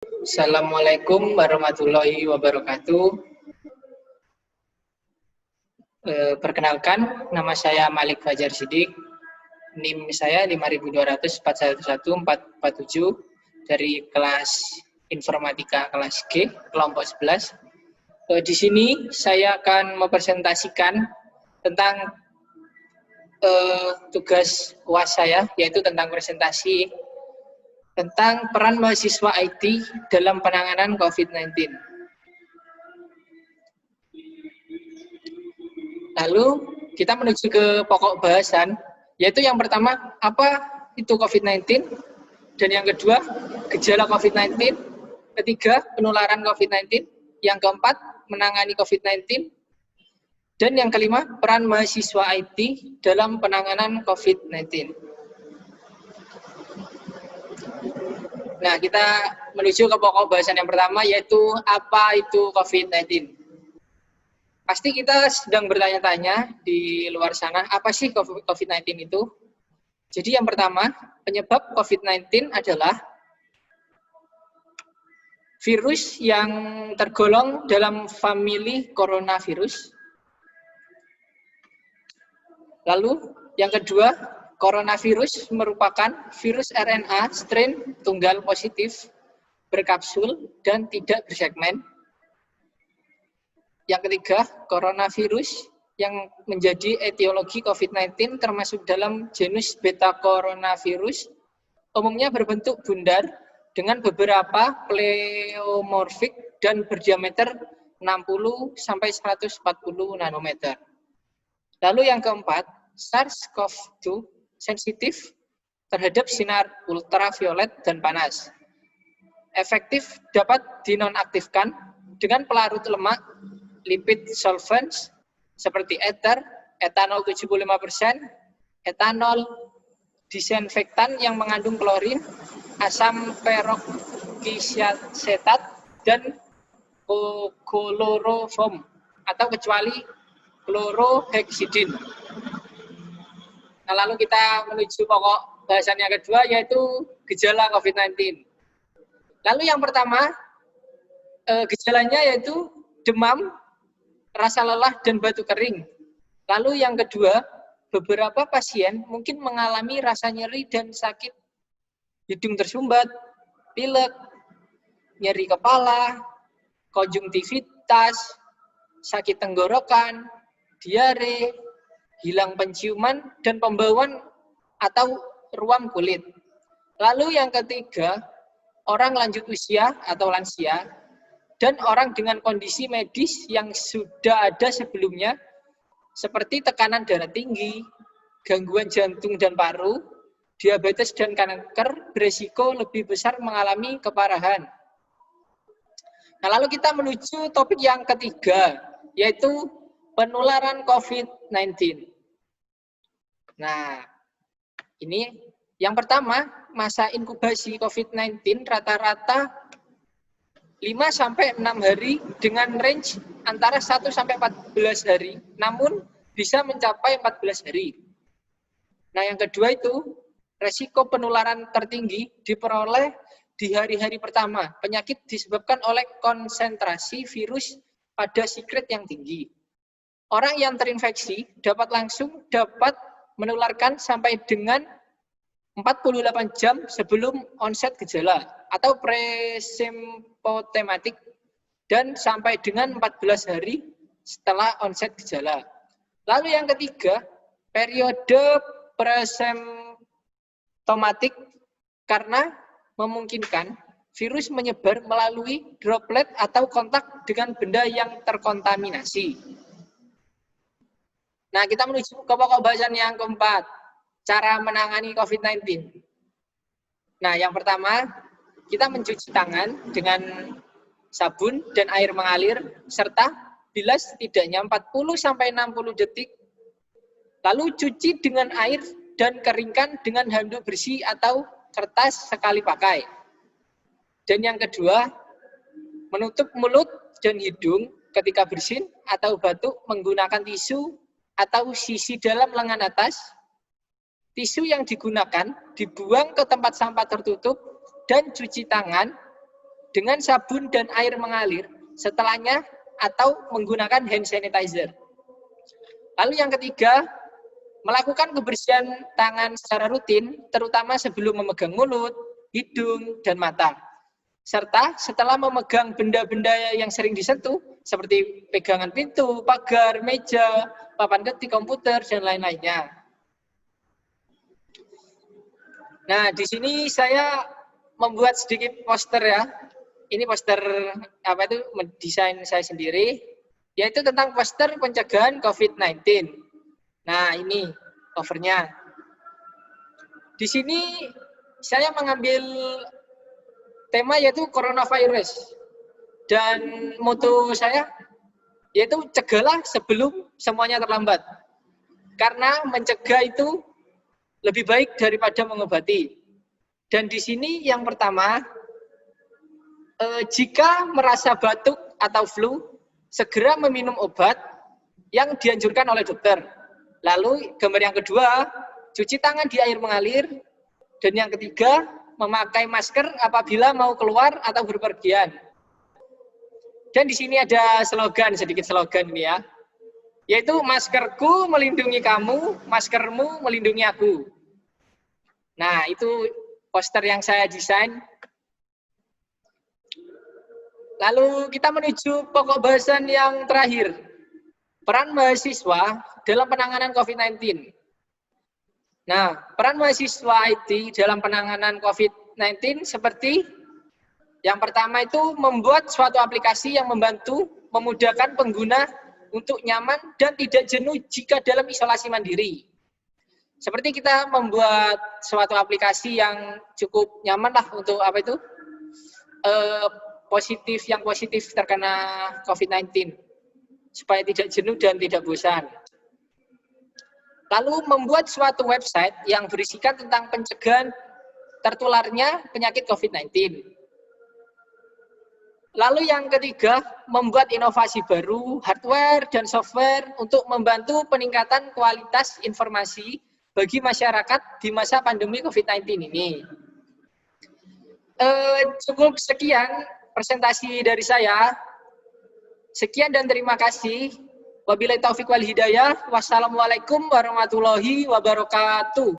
Assalamualaikum warahmatullahi wabarakatuh. Perkenalkan, nama saya Malik Fajar Sidik. NIM saya 5200411447 dari kelas Informatika kelas G, kelompok 11. Di sini saya akan mempresentasikan tentang tugas UAS saya, yaitu tentang presentasi tentang peran mahasiswa IT dalam penanganan COVID-19. Lalu kita menuju ke pokok bahasan, yaitu yang pertama, apa itu COVID-19? Dan yang kedua, gejala COVID-19. Ketiga, penularan COVID-19. Yang keempat, menangani COVID-19. Dan yang kelima, peran mahasiswa IT dalam penanganan COVID-19. Nah, kita menuju ke pokok bahasan yang pertama, yaitu apa itu COVID-19. Pasti kita sedang bertanya-tanya di luar sana, apa sih COVID-19 itu? Jadi yang pertama, penyebab COVID-19 adalah virus yang tergolong dalam famili coronavirus. Lalu yang kedua, coronavirus merupakan virus RNA strain tunggal positif, berkapsul, dan tidak bersegmen. Yang ketiga, coronavirus yang menjadi etiologi COVID-19 termasuk dalam genus beta coronavirus, umumnya berbentuk bundar dengan beberapa pleomorfik dan berdiameter 60 sampai 140 nanometer. Lalu yang keempat, SARS-CoV-2 sensitif terhadap sinar ultraviolet dan panas. Efektif dapat dinonaktifkan dengan pelarut lemak, lipid solvents seperti ether, etanol 75%, etanol, disinfektan yang mengandung klorin, asam peroksiasetat, dan kloroform atau kecuali klorohexidin. Nah, lalu kita menuju pokok bahasan yang kedua, yaitu gejala COVID-19. Lalu yang pertama, gejalanya yaitu demam, rasa lelah, dan batuk kering. Lalu yang kedua, beberapa pasien mungkin mengalami rasa nyeri dan sakit hidung tersumbat, pilek, nyeri kepala, konjungtivitas, sakit tenggorokan, diare, hilang penciuman, dan pembauan atau ruam kulit. Lalu yang ketiga, orang lanjut usia atau lansia, dan orang dengan kondisi medis yang sudah ada sebelumnya, seperti tekanan darah tinggi, gangguan jantung dan paru, diabetes dan kanker, beresiko lebih besar mengalami keparahan. Nah, lalu kita menuju topik yang ketiga, yaitu penularan COVID-19. Nah, ini yang pertama, masa inkubasi COVID-19 rata-rata 5-6 hari dengan range antara 1-14 hari, namun bisa mencapai 14 hari. Nah, yang kedua itu, resiko penularan tertinggi diperoleh di hari-hari pertama. Penyakit disebabkan oleh konsentrasi virus pada sikret yang tinggi. Orang yang terinfeksi dapat menularkan sampai dengan 48 jam sebelum onset gejala atau presemptomatik dan sampai dengan 14 hari setelah onset gejala. Lalu yang ketiga, periode presemptomatik karena memungkinkan virus menyebar melalui droplet atau kontak dengan benda yang terkontaminasi. Nah, kita menuju ke pokok bahasan yang keempat, cara menangani COVID-19. Nah, yang pertama, kita mencuci tangan dengan sabun dan air mengalir, serta bilas setidaknya 40-60 detik. Lalu cuci dengan air dan keringkan dengan handuk bersih atau kertas sekali pakai. Dan yang kedua, menutup mulut dan hidung ketika bersin atau batuk menggunakan tisu atau sisi dalam lengan atas. Tisu yang digunakan dibuang ke tempat sampah tertutup dan cuci tangan dengan sabun dan air mengalir setelahnya atau menggunakan hand sanitizer. Lalu yang ketiga, melakukan kebersihan tangan secara rutin, terutama sebelum memegang mulut, hidung, dan mata. Serta setelah memegang benda-benda yang sering disentuh, seperti pegangan pintu, pagar, meja, papan ketik, komputer, dan lain-lainnya. Nah, di sini saya membuat sedikit poster ya. Ini poster desain saya sendiri, yaitu tentang poster pencegahan COVID-19. Nah, ini covernya. Di sini saya mengambil tema yaitu coronavirus. Dan moto saya yaitu cegahlah sebelum semuanya terlambat. Karena mencegah itu lebih baik daripada mengobati. Dan di sini yang pertama, jika merasa batuk atau flu, segera meminum obat yang dianjurkan oleh dokter. Lalu gambar yang kedua, cuci tangan di air mengalir. Dan yang ketiga, memakai masker apabila mau keluar atau berpergian. Dan di sini ada sedikit slogan ini ya. Yaitu maskerku melindungi kamu, maskermu melindungi aku. Nah, itu poster yang saya desain. Lalu kita menuju pokok bahasan yang terakhir. Peran mahasiswa dalam penanganan COVID-19. Nah, peran mahasiswa IT dalam penanganan COVID-19 seperti yang pertama itu membuat suatu aplikasi yang membantu memudahkan pengguna untuk nyaman dan tidak jenuh jika dalam isolasi mandiri. Seperti kita membuat suatu aplikasi yang cukup nyaman lah untuk yang positif terkena COVID-19 supaya tidak jenuh dan tidak bosan. Lalu membuat suatu website yang berisikan tentang pencegahan tertularnya penyakit COVID-19. Lalu yang ketiga, membuat inovasi baru, hardware dan software untuk membantu peningkatan kualitas informasi bagi masyarakat di masa pandemi COVID-19 ini. Cukup sekian presentasi dari saya. Sekian dan terima kasih. Wabillahi taufiq wal hidayah. Wassalamualaikum warahmatullahi wabarakatuh.